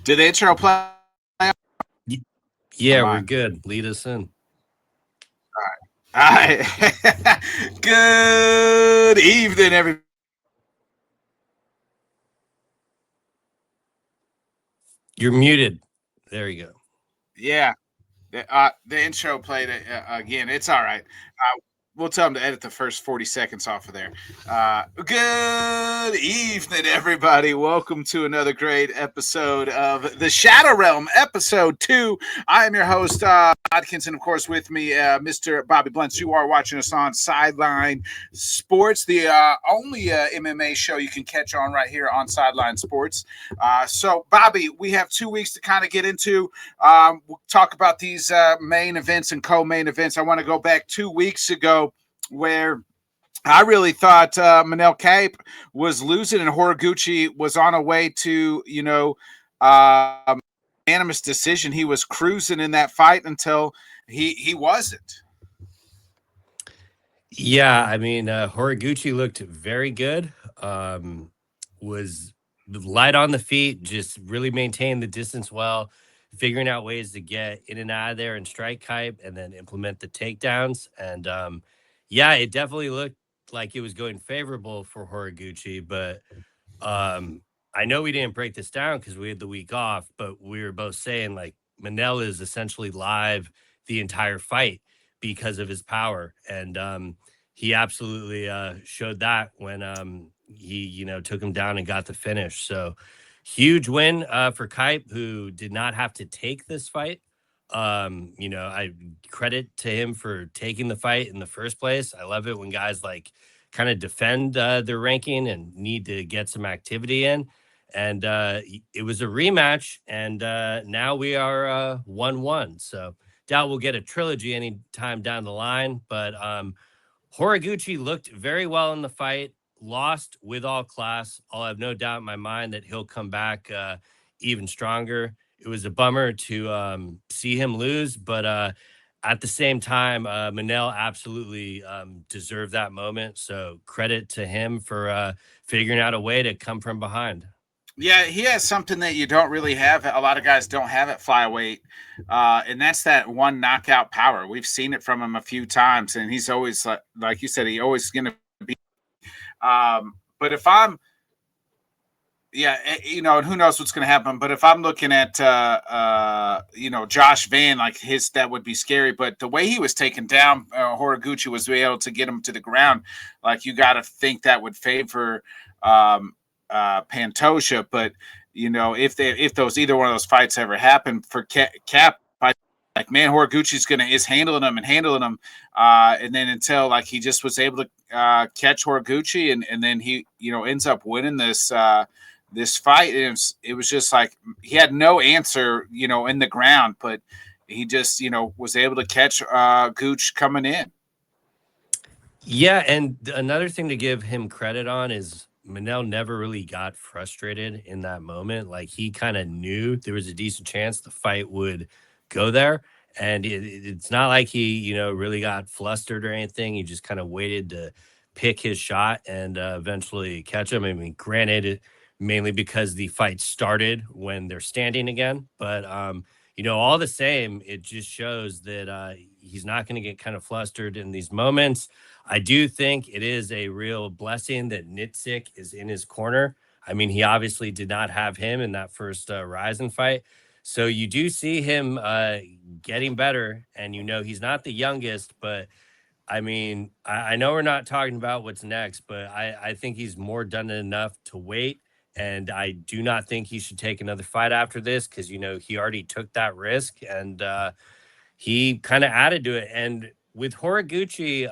Did the intro play? Y- Yeah, we're Mine. good. Lead us in. All right. Good evening, everybody. You're muted. There you go. Yeah, the intro played again. It's all right. We'll tell them to edit the first 40 seconds off of there. Good evening, everybody. Welcome to another great episode of The Shadow Realm, episode 2. I am your host, Hodkinson, of course, with me, Mr. Bobby Blunt. You are watching us on Sideline Sports, the only MMA show you can catch on right here on Sideline Sports. So, Bobby, we have 2 weeks to kind of get into. We'll talk about these main events and co-main events. I want to go back 2 weeks ago where I really thought Manel Kape was losing and Horiguchi was on a way to, unanimous decision. He was cruising in that fight until he wasn't. Yeah, I mean, Horiguchi looked very good. Was light on the feet, just really maintained the distance well, figuring out ways to get in and out of there and strike Kape and then implement the takedowns. And yeah, it definitely looked like it was going favorable for Horiguchi, but I know we didn't break this down because we had the week off, but we were both saying like Manel is essentially live the entire fight because of his power. And he absolutely showed that when he, took him down and got the finish. So huge win for Kape, who did not have to take this fight. I credit to him for taking the fight in the first place. I love it when guys like kind of defend their ranking and need to get some activity in. And it was a rematch, and now we are 1-1. So doubt we'll get a trilogy anytime down the line. But Horiguchi looked very well in the fight, lost with all class. I'll have no doubt in my mind that he'll come back even stronger. It was a bummer to see him lose, but at the same time, Manel absolutely deserved that moment. So credit to him for figuring out a way to come from behind. Yeah, he has something that you don't really have. A lot of guys don't have at flyweight, and that's that one knockout power. We've seen it from him a few times, and he's always like you said, he always going to be. But if I'm, yeah, and who knows what's going to happen. But if I'm looking at, Josh Van, like that would be scary. But the way he was taken down, Horiguchi was able to get him to the ground. Like you got to think that would favor Pantoja. But if those either one of those fights ever happen for Cap, like man, Horiguchi's is handling him and handling him, and then until like he just was able to catch Horiguchi, and then he ends up winning this fight. It was just like he had no answer, in the ground, but he just, was able to catch Gooch coming in. Yeah, and another thing to give him credit on is Manel never really got frustrated in that moment. Like he kind of knew there was a decent chance the fight would go there. And it's not like he, really got flustered or anything. He just kind of waited to pick his shot and eventually catch him. I mean, granted, mainly because the fight started when they're standing again. But, all the same, it just shows that he's not going to get kind of flustered in these moments. I do think it is a real blessing that Nitzik is in his corner. I mean, he obviously did not have him in that first Ryzen fight. So you do see him getting better. And, he's not the youngest, but I mean, I know we're not talking about what's next, but I think he's more done enough to wait. And I do not think he should take another fight after this because, he already took that risk and he kind of added to it. And with Horiguchi,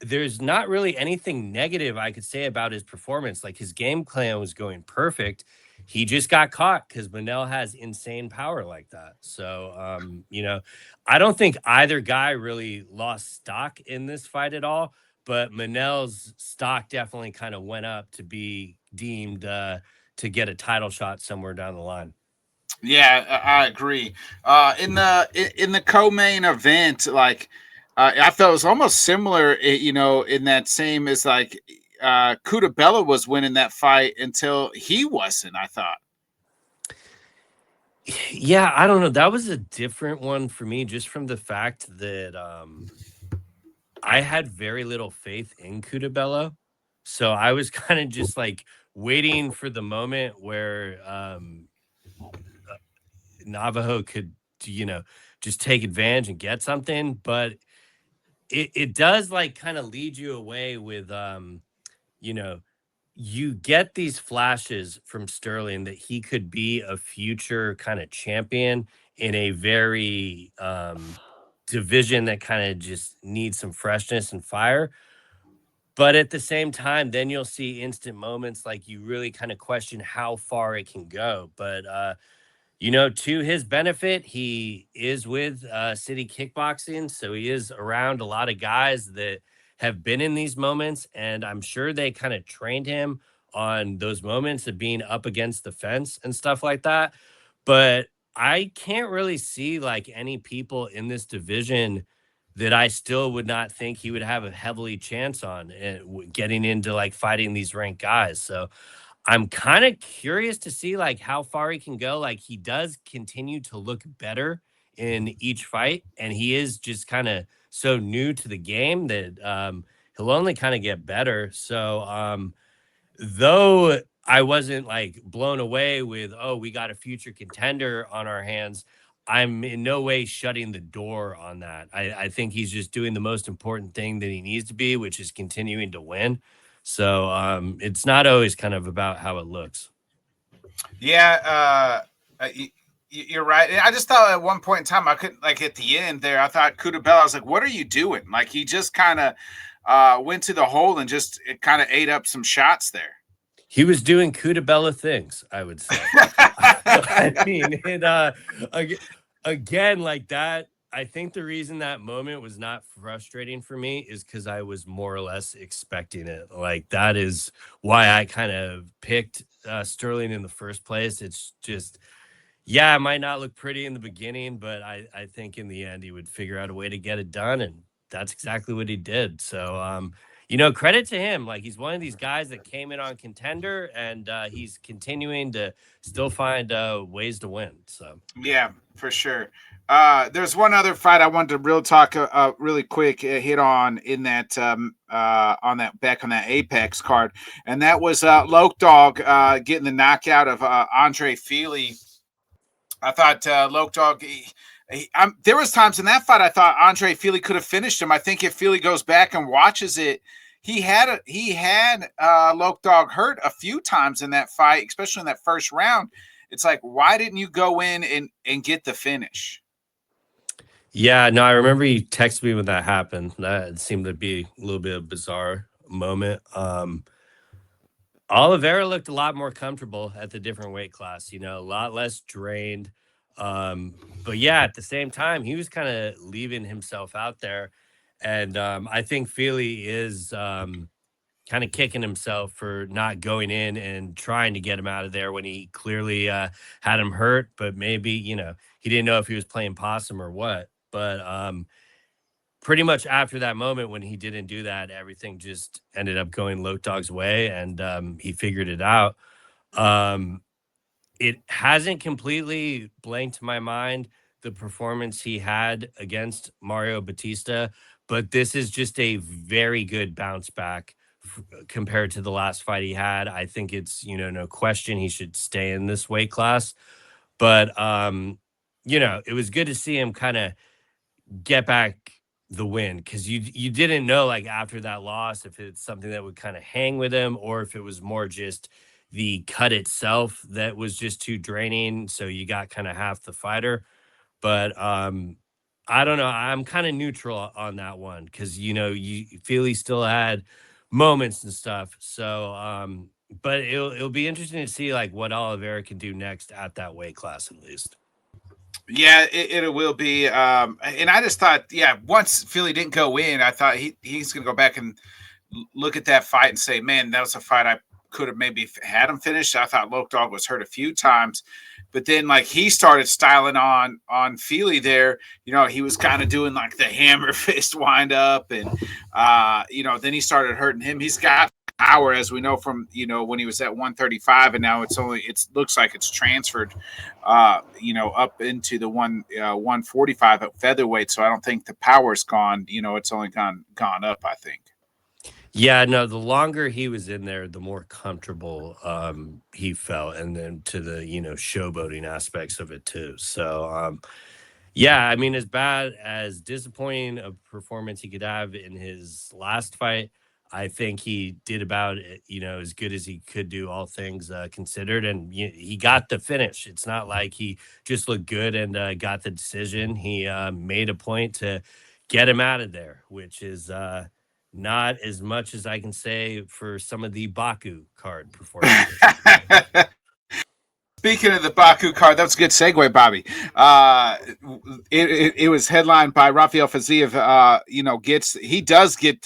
there's not really anything negative I could say about his performance. Like his game plan was going perfect. He just got caught because Manel has insane power like that. So, I don't think either guy really lost stock in this fight at all. But Manel's stock definitely kind of went up to be deemed to get a title shot somewhere down the line. Yeah, I agree. In the co-main event, like I felt it was almost similar, in that same as like Cutabella was winning that fight until he wasn't. I thought. Yeah, I don't know. That was a different one for me, just from the fact that I had very little faith in Cutabello. So I was kind of just like waiting for the moment where Navajo could, you know, just take advantage and get something. But it does like kind of lead you away with you know, you get these flashes from Sterling that he could be a future kind of champion in a very division that kind of just needs some freshness and fire. But at the same time, then you'll see instant moments like you really kind of question how far it can go. But to his benefit, he is with City Kickboxing, so he is around a lot of guys that have been in these moments, and I'm sure they kind of trained him on those moments of being up against the fence and stuff like that. But I can't really see like any people in this division that I still would not think he would have a heavily chance on getting into like fighting these ranked guys. So I'm kind of curious to see like how far he can go. Like he does continue to look better in each fight, and he is just kind of so new to the game that he'll only kind of get better. So though I wasn't like blown away with, oh, we got a future contender on our hands, I'm in no way shutting the door on that. I think he's just doing the most important thing that he needs to be, which is continuing to win. So it's not always kind of about how it looks. Yeah, you're right. I just thought at one point in time, I couldn't, like, at the end there, I thought Cutabella, I was like, what are you doing? Like, he just kind of went to the hole and just it kind of ate up some shots there. He was doing Cutabella things, I would say. I mean, again, like that. I think the reason that moment was not frustrating for me is because I was more or less expecting it. Like that is why I kind of picked Sterling in the first place. It's just, yeah, it might not look pretty in the beginning, but I think in the end he would figure out a way to get it done, and that's exactly what he did. So credit to him. Like he's one of these guys that came in on contender, and he's continuing to still find ways to win. So Yeah, for sure. There's one other fight I wanted to really quick hit on that back on that Apex card, and that was Loke Dog getting the knockout of Andre Feely. I thought Loke Dog. There was times in that fight I thought Andre Feely could have finished him. I think if Feely goes back and watches it, he had Loke Dog hurt a few times in that fight, especially in that first round. It's like, why didn't you go in and get the finish? yeah, no, I remember you texted me when that happened. That seemed to be a little bit of a bizarre moment. Oliveira looked a lot more comfortable at the different weight class, a lot less drained. But yeah, at the same time, he was kind of leaving himself out there. And I think Feely is kind of kicking himself for not going in and trying to get him out of there when he clearly had him hurt. But maybe, he didn't know if he was playing possum or what. But pretty much after that moment when he didn't do that, everything just ended up going Loke Dog's way, and he figured it out. Um, it hasn't completely blanked my mind the performance he had against Mario Batista, but this is just a very good bounce back compared to the last fight he had. I think it's, no question he should stay in this weight class. But it was good to see him kind of get back the win, because you didn't know like after that loss if it's something that would kind of hang with him or if it was more just the cut itself that was just too draining, so you got kind of half the fighter. But I don't know, I'm kind of neutral on that one because you feel he still had moments and stuff. So but it'll be interesting to see like what Oliveira can do next at that weight class at least. Yeah, it will be. And I just thought, yeah, once Philly didn't go in, I thought he's going to go back and look at that fight and say, man, that was a fight I could have maybe had him finished. I thought Loke Dog was hurt a few times, but then like he started styling on Feely there. He was kind of doing like the hammer fist wind up, and then he started hurting him. He's got power, as we know from when he was at 135, and now it looks like it's transferred, up into the 145 at featherweight. So I don't think the power's gone. It's only gone up, I think. Yeah, no, the longer he was in there, the more comfortable he felt, and then to the showboating aspects of it too. So yeah, I mean, as bad as disappointing a performance he could have in his last fight, I think he did about as good as he could do, all things considered, and he got the finish. It's not like he just looked good and got the decision. He made a point to get him out of there, which is not as much as I can say for some of the Baku card performances. Speaking of the Baku card, that was a good segue, Bobby. It was headlined by Rafael Fiziev. He does get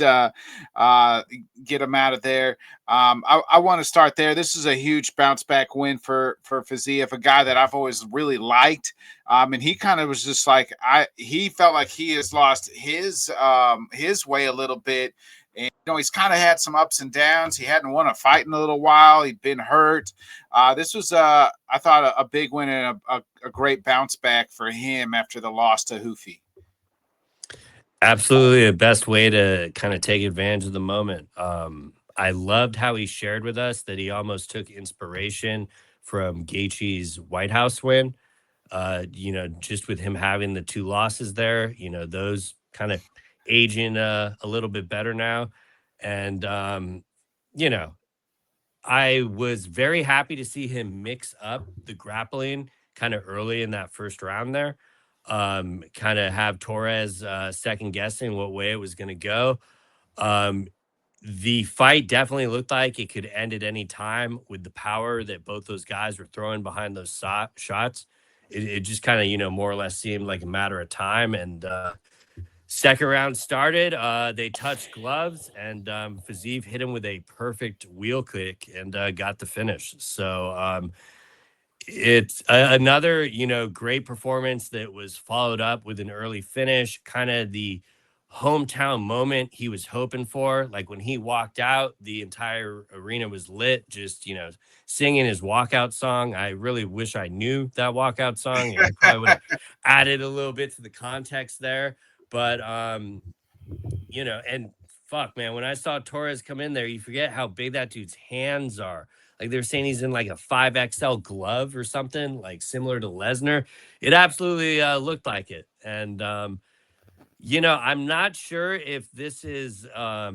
him out of there. I want to start there. This is a huge bounce back win for Fiziev, a guy that I've always really liked. And he kind of was just like he felt like he has lost his way a little bit. And he's kind of had some ups and downs. He hadn't won a fight in a little while. He'd been hurt. This was, I thought, a big win and a great bounce back for him after the loss to Hoofy. Absolutely the best way to kind of take advantage of the moment. I loved how he shared with us that he almost took inspiration from Gaethje's White House win. Just with him having the two losses there, those kind of aging a little bit better now. And, you know, I was very happy to see him mix up the grappling kind of early in that first round there. Kind of have Torres second guessing what way it was going to go. Um, the fight definitely looked like it could end at any time with the power that both those guys were throwing behind those shots. It just kind of, more or less seemed like a matter of time. And second round started. They touched gloves, and Fiziev hit him with a perfect wheel kick and got the finish. So it's another, great performance that was followed up with an early finish, kind of the hometown moment he was hoping for. Like when he walked out, the entire arena was lit, just, singing his walkout song. I really wish I knew that walkout song. I probably would have added a little bit to the context there. But, and fuck, man, when I saw Torres come in there, you forget how big that dude's hands are. Like they're saying he's in like a 5XL glove or something, like similar to Lesnar. It absolutely looked like it. And, I'm not sure if this is a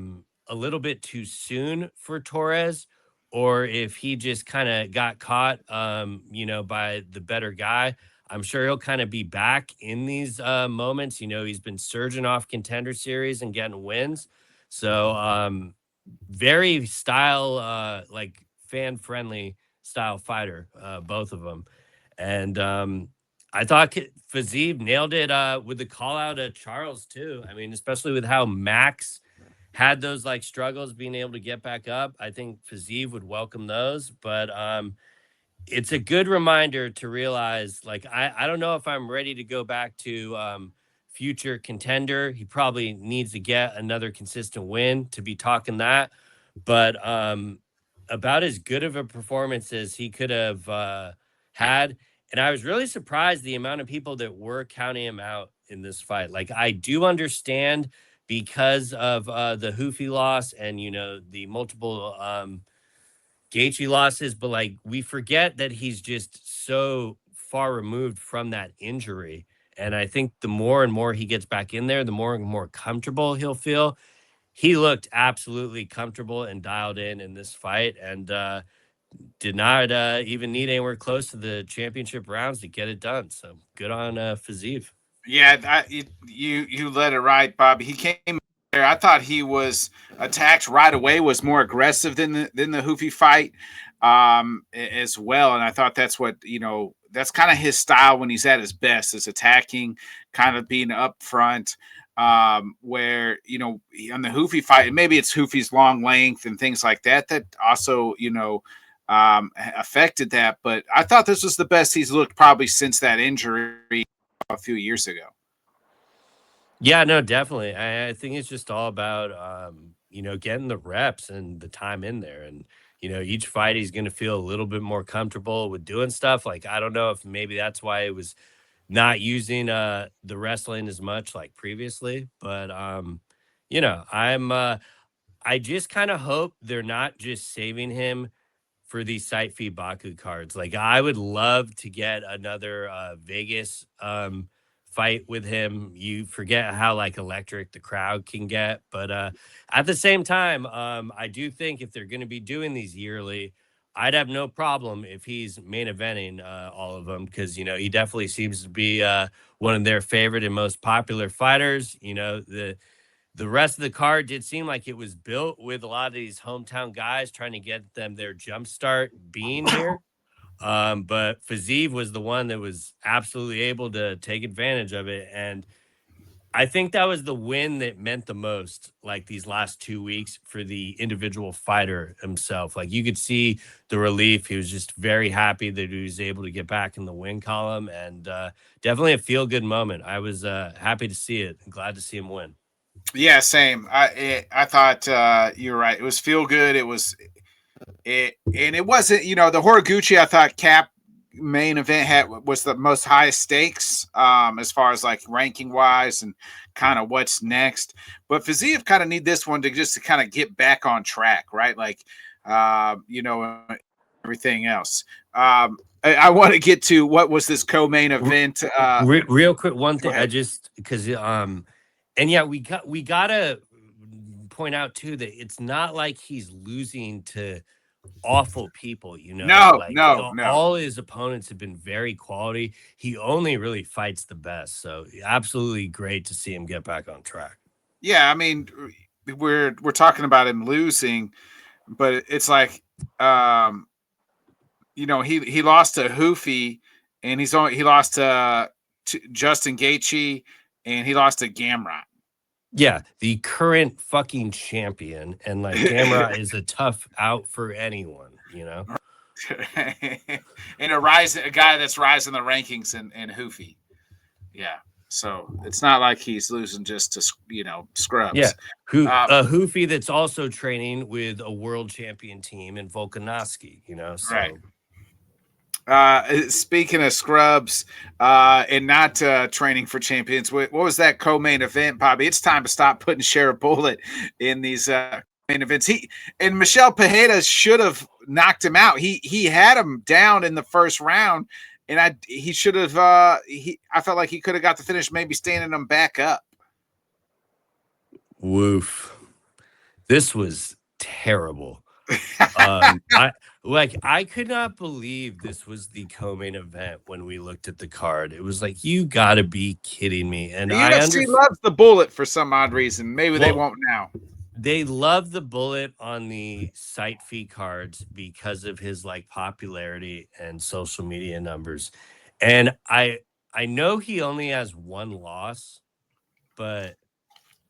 little bit too soon for Torres or if he just kind of got caught, by the better guy. I'm sure he'll kind of be back in these moments. He's been surging off Contender Series and getting wins. So, very style, like fan friendly style fighter, both of them. And I thought Fiziev nailed it with the call out of Charles too. I mean, especially with how Max had those like struggles being able to get back up. I think Fiziev would welcome those, but it's a good reminder to realize like I don't know if I'm ready to go back to future contender. He probably needs to get another consistent win to be talking that, but about as good of a performance as he could have had. And I was really surprised the amount of people that were counting him out in this fight. Like I do understand because of the Hoofy loss and the multiple Gaethje losses, but like we forget that he's just so far removed from that injury. And I think the more and more he gets back in there, the more and more comfortable he'll feel. He looked absolutely comfortable and dialed in this fight, and did not even need anywhere close to the championship rounds to get it done. So good on Fiziev. Yeah, you let it right, Bobby. He came there. I thought he was attacked right away. Was more aggressive than the Hoofy fight, as well. And I thought that's what that's kind of his style when he's at his best, is attacking, kind of being up front. Where on the Hoofy fight, and maybe it's Hoofy's long length and things like that that also affected that. But I thought this was the best he's looked probably since that injury a few years ago. Yeah, no, definitely. I think it's just all about getting the reps and the time in there. And, each fight he's going to feel a little bit more comfortable with doing stuff. Like, I don't know if maybe that's why it was not using the wrestling as much like previously, but I just kind of hope they're not just saving him for these site fee Baku cards. Like, I would love to get another Vegas fight with him. You forget how like electric the crowd can get, but at the same time, I do think if they're going to be doing these yearly, I'd have no problem if he's main eventing all of them, because he definitely seems to be one of their favorite and most popular fighters. The rest of the card did seem like it was built with a lot of these hometown guys trying to get them their jump start being here. But Fiziev was the one that was absolutely able to take advantage of it. And I think that was the win that meant the most, like these last 2 weeks for the individual fighter himself. Like, you could see the relief. He was just very happy that he was able to get back in the win column, and definitely a feel good moment. I was happy to see it and glad to see him win. Yeah, same. I thought you were right. It was feel good. It wasn't, the Horiguchi. I thought Cap main event was the most highest stakes as far as like ranking wise and kind of what's next. But Fiziev kind of need this one to just to kind of get back on track, right? Like everything else. I want to get to what was this co-main event. Real quick, one Go thing I ahead. just because and yeah, we gotta point out too that it's not like he's losing to awful people. No, Like, no, no. all his opponents have been very quality. He only really fights the best, so absolutely great to see him get back on track. Yeah, I mean, we're talking about him losing, but it's like, um, he lost to Hoofy, and he lost to Justin Gaethje, and he lost to Gamrot. Yeah, the current fucking champion, and like Gamera is a tough out for anyone. And a guy that's rising the rankings in Hoofy. Yeah, so it's not like he's losing just to Yeah, scrubs. who Uh, a Hoofy that's also training with a world champion team in Volkanovski. right. So Speaking of scrubs and not training for champions, what was that co-main event, Bobby? It's time to stop putting Sheriff Bullet in these main events. Michelle Pajeda should have knocked him out. He had him down in the first round, and he should have. I felt like he could have got the finish, maybe standing him back up. woof, this was terrible. I could not believe this was the co-main event when we looked at the card. It was like, you gotta be kidding me. And The I UFC understand. loves the Bullet for some odd reason. Maybe they Well, won't now. they love the Bullet on the site fee cards because of his like popularity and social media numbers. And I know he only has one loss, but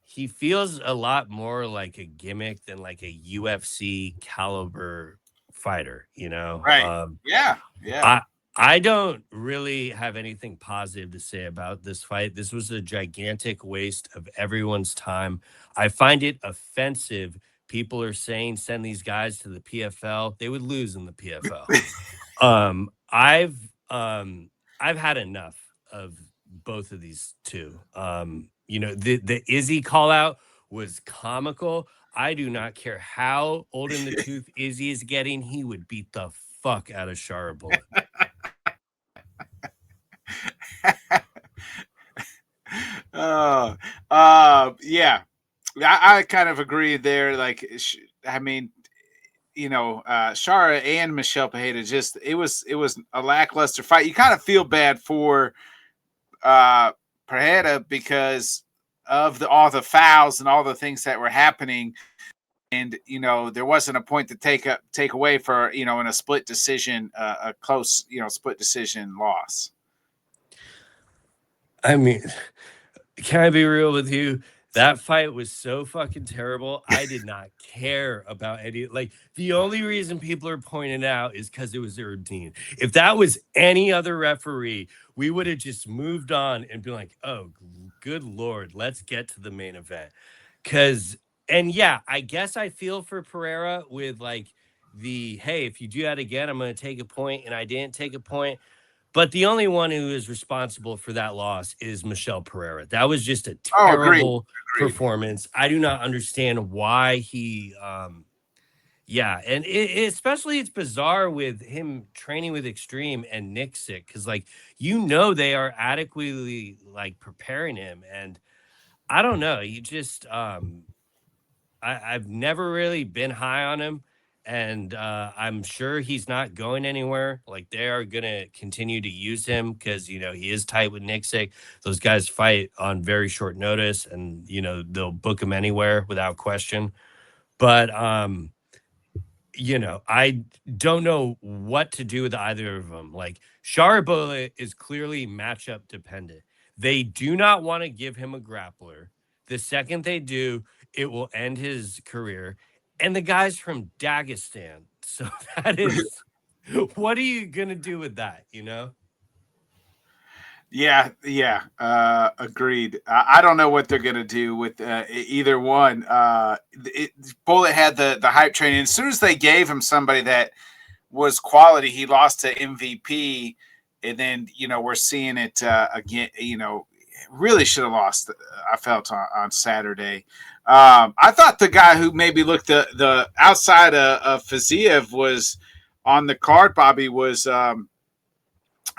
he feels a lot more like a gimmick than like a UFC caliber fighter. Right? Yeah, yeah. I don't really have anything positive to say about this fight. This was a gigantic waste of everyone's time. I find it offensive. People are saying send these guys to the PFL. They would lose in the PFL. Um, I've I've had enough of both of these two. The Izzy call out was comical. I do not care how old in the tooth Izzy is getting. He would beat the fuck out of Shara Bullet. uh, yeah, I kind of agree there. Like, I mean, Shara and Michelle Pajeda, just it was a lackluster fight. You kind of feel bad for uh Pajeda because of all the fouls and all the things that were happening, and there wasn't a point to take away for in a split decision, a close split decision loss. I mean, can I be real with you? That fight was so fucking terrible. I did not care about any. Like, the only reason people are pointing out is because it was Erdine. If that was any other referee, we would have just moved on and been like, oh, good Lord, let's get to the main event. Because And yeah, I guess I feel for Pereira with like hey, if you do that again, I'm going to take a point, and I didn't take a point. But the only one who is responsible for that loss is Michel Pereira. That was just a Oh, agreed. terrible Agreed. performance. I do not understand why he yeah, and especially it's bizarre with him training with Extreme and Nick sick, because like they are adequately like preparing him, and I don't know. You just I've never really been high on him, and I'm sure he's not going anywhere. Like they are gonna continue to use him because he is tight with Nixick. Those guys fight on very short notice, and they'll book him anywhere without question. But I don't know what to do with either of them. Like Sharabola is clearly matchup dependent. They do not want to give him a grappler. The second they do, it will end his career. And the guy's from Dagestan. So that is what are you gonna do with that, Yeah, yeah, agreed. I don't know what they're gonna do with either one. Bullet had the hype training. As soon as they gave him somebody that was quality, he lost to MVP, and then we're seeing it again. Really should have lost. I felt on Saturday. I thought the guy who maybe looked the outside of Fiziev was on the card. Bobby was.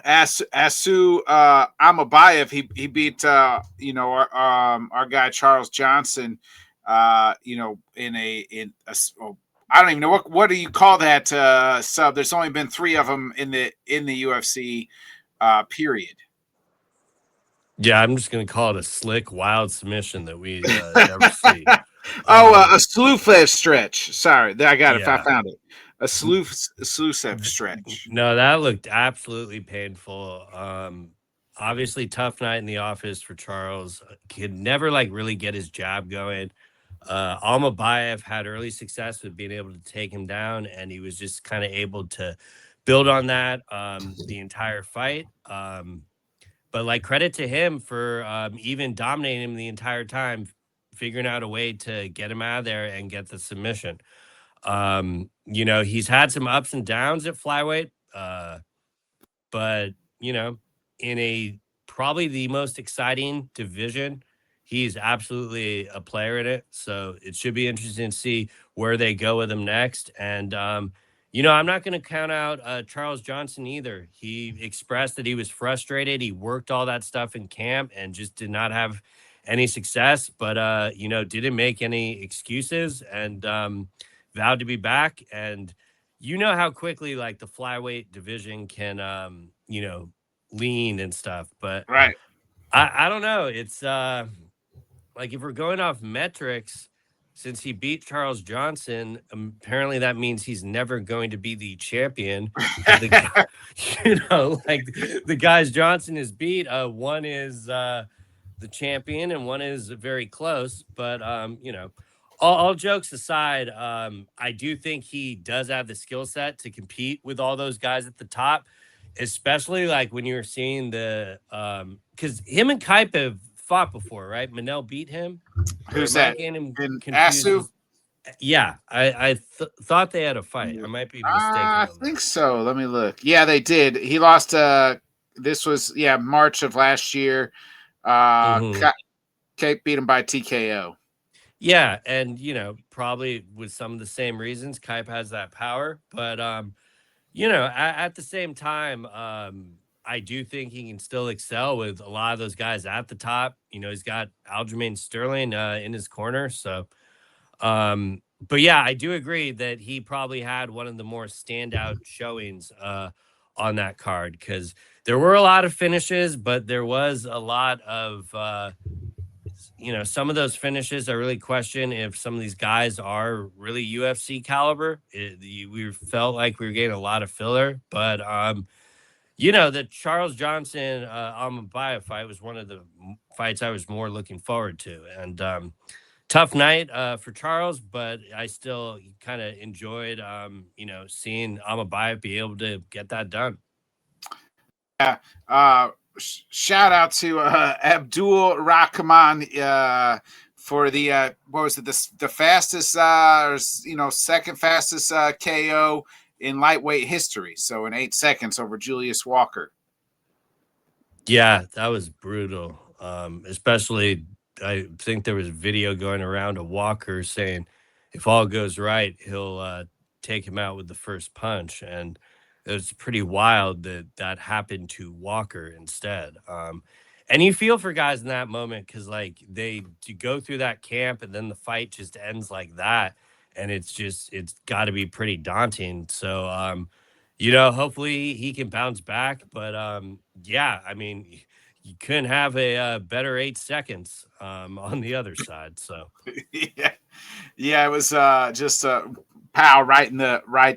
Asu Amabayev, he beat our guy Charles Johnson, oh, I don't even know what do you call that sub. There's only been 3 of them in the UFC period. Yeah, I'm just gonna call it a slick, wild submission that we never see. A Slufev stretch. Sorry, I got it. I Yeah. found it. A Slusev stretch. No, that looked absolutely painful. Obviously tough night in the office for Charles. Could never like really get his jab going. Almabayev had early success with being able to take him down, and he was just kind of able to build on that the entire fight. But like credit to him for even dominating him the entire time, figuring out a way to get him out of there and get the submission. He's had some ups and downs at flyweight, but in a probably the most exciting division, he's absolutely a player in it. So it should be interesting to see where they go with him next. And I'm not going to count out Charles Johnson either. He expressed that he was frustrated. He worked all that stuff in camp and just did not have any success, but didn't make any excuses, and vowed to be back. And how quickly like the flyweight division can lean and stuff. But Right. I don't know. It's like if we're going off metrics, since he beat Charles Johnson, apparently that means he's never going to be the champion. Because like the guys Johnson has beat, one is the champion and one is very close. But all jokes aside, I do think he does have the skill set to compete with all those guys at the top, especially like when you're seeing because him and Kape have fought before, right? Manel beat him. Who's Am I that? getting him And confused? Asu? Yeah, I thought they had a fight. I might be mistaken I on think that. so. Let me look. Yeah, they did. He lost. This was March of last year. Mhm. Cape beat him by TKO. Yeah, and probably with some of the same reasons, Kape has that power, but at the same time, I do think he can still excel with a lot of those guys at the top. He's got Aljamain Sterling in his corner. So, but yeah, I do agree that he probably had one of the more standout showings on that card, because there were a lot of finishes, but there was a lot of some of those finishes. I really question if some of these guys are really UFC caliber. We felt like we were getting a lot of filler, but the Charles Johnson Amabaya fight was one of the fights I was more looking forward to, and tough night for Charles, but I still kind of enjoyed seeing Amabaya be able to get that done. Yeah. Shout out to Abdul Rahman for the what was it, the fastest second fastest KO in lightweight history. So in 8 seconds over Julius Walker. Yeah, that was brutal. Especially, I think there was a video going around of Walker saying, if all goes right, he'll take him out with the first punch, and it was pretty wild that that happened to Walker instead. And you feel for guys in that moment because, like, they to go through that camp and then the fight just ends like that, and it's got to be pretty daunting. So, hopefully he can bounce back. But yeah, I mean, you couldn't have a better 8 seconds on the other side. So yeah, yeah, it was just a pow right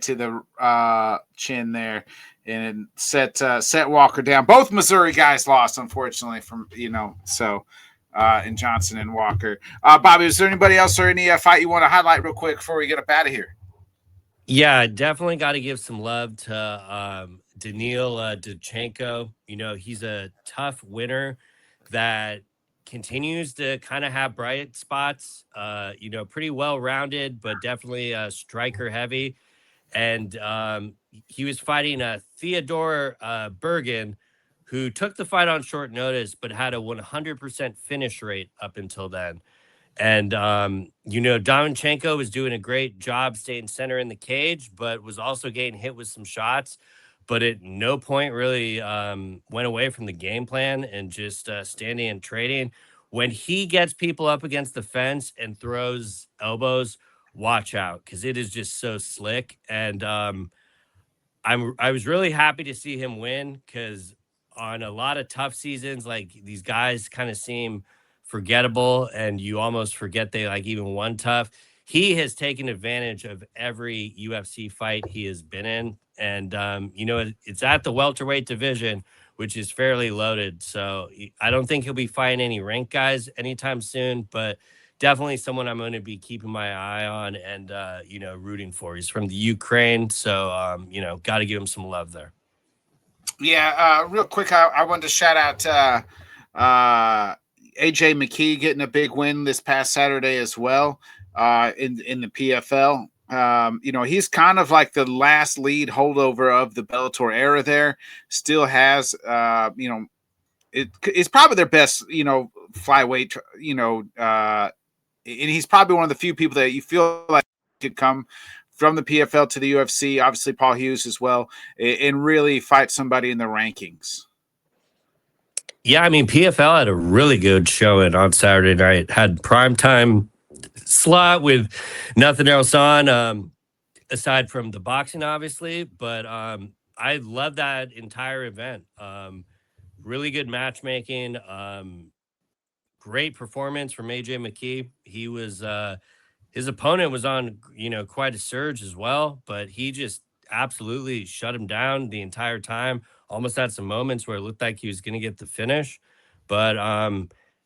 to the chin there, and set Walker down. Both Missouri guys lost, unfortunately, from in Johnson and Walker. Bobby, is there anybody else or any fight you want to highlight real quick before we get up out of here? yeah, definitely got to give some love to Daniil Duchenko. He's a tough winner that continues to kind of have bright spots. Pretty well rounded, but definitely striker heavy. And he was fighting Theodore Bergen, who took the fight on short notice, but had a 100% finish rate up until then. And, Domchenko was doing a great job staying center in the cage, but was also getting hit with some shots. But at no point really went away from the game plan and just standing and trading. When he gets people up against the fence and throws elbows, watch out because it is just so slick. And I was really happy to see him win because on a lot of tough seasons, like these guys kind of seem forgettable and you almost forget they like even won tough. He has taken advantage of every UFC fight he has been in. And, it's at the welterweight division, which is fairly loaded. So I don't think he'll be fighting any ranked guys anytime soon, but definitely someone I'm going to be keeping my eye on and, rooting for. He's from the Ukraine. So, got to give him some love there. Yeah. Real quick, I wanted to shout out AJ McKee getting a big win this past Saturday as well in the PFL. He's kind of like the last lead holdover of the Bellator era there. Still has, it's probably their best, flyweight, and he's probably one of the few people that you feel like could come from the PFL to the UFC, obviously Paul Hughes as well, and really fight somebody in the rankings. Yeah, I mean, PFL had a really good showing on Saturday night. Had primetime slot with nothing else on, aside from the boxing, obviously. But I love that entire event. Really good matchmaking. Great performance from AJ McKee. He was his opponent was on, quite a surge as well, but he just absolutely shut him down the entire time. Almost had some moments where it looked like he was going to get the finish. But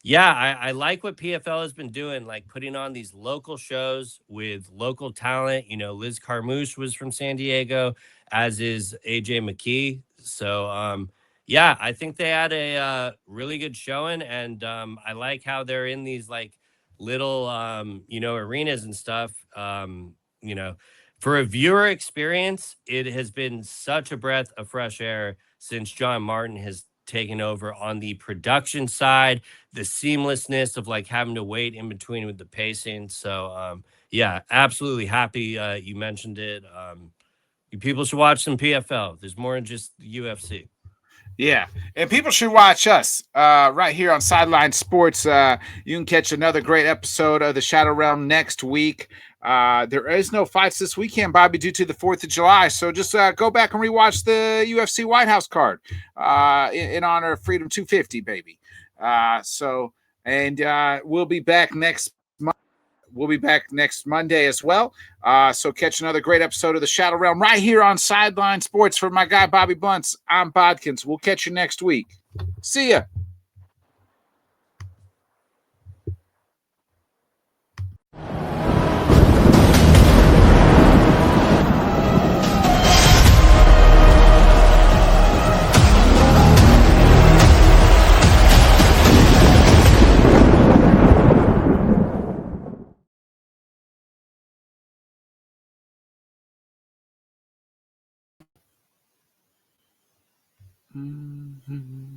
yeah, I like what PFL has been doing, like putting on these local shows with local talent. Liz Carmouche was from San Diego, as is AJ McKee. So yeah, I think they had a really good showing, and I like how they're in these like little arenas and stuff. For a viewer experience, it has been such a breath of fresh air since John Martin has taken over on the production side, the seamlessness of like having to wait in between with the pacing. So yeah, absolutely happy you mentioned it. People should watch some PFL. There's more than just the UFC. Yeah, and people should watch us right here on Sideline Sports. You can catch another great episode of the Shadow Realm next week. There is no fights this weekend, Bobby, due to the 4th of July. So just go back and rewatch the UFC White House card in honor of Freedom 250, baby. We'll be back next month. We'll be back next Monday as well. So catch another great episode of the Shadow Realm right here on Sideline Sports. For my guy, Bobby Blunts, I'm Bodkins. We'll catch you next week. See ya. Mhm.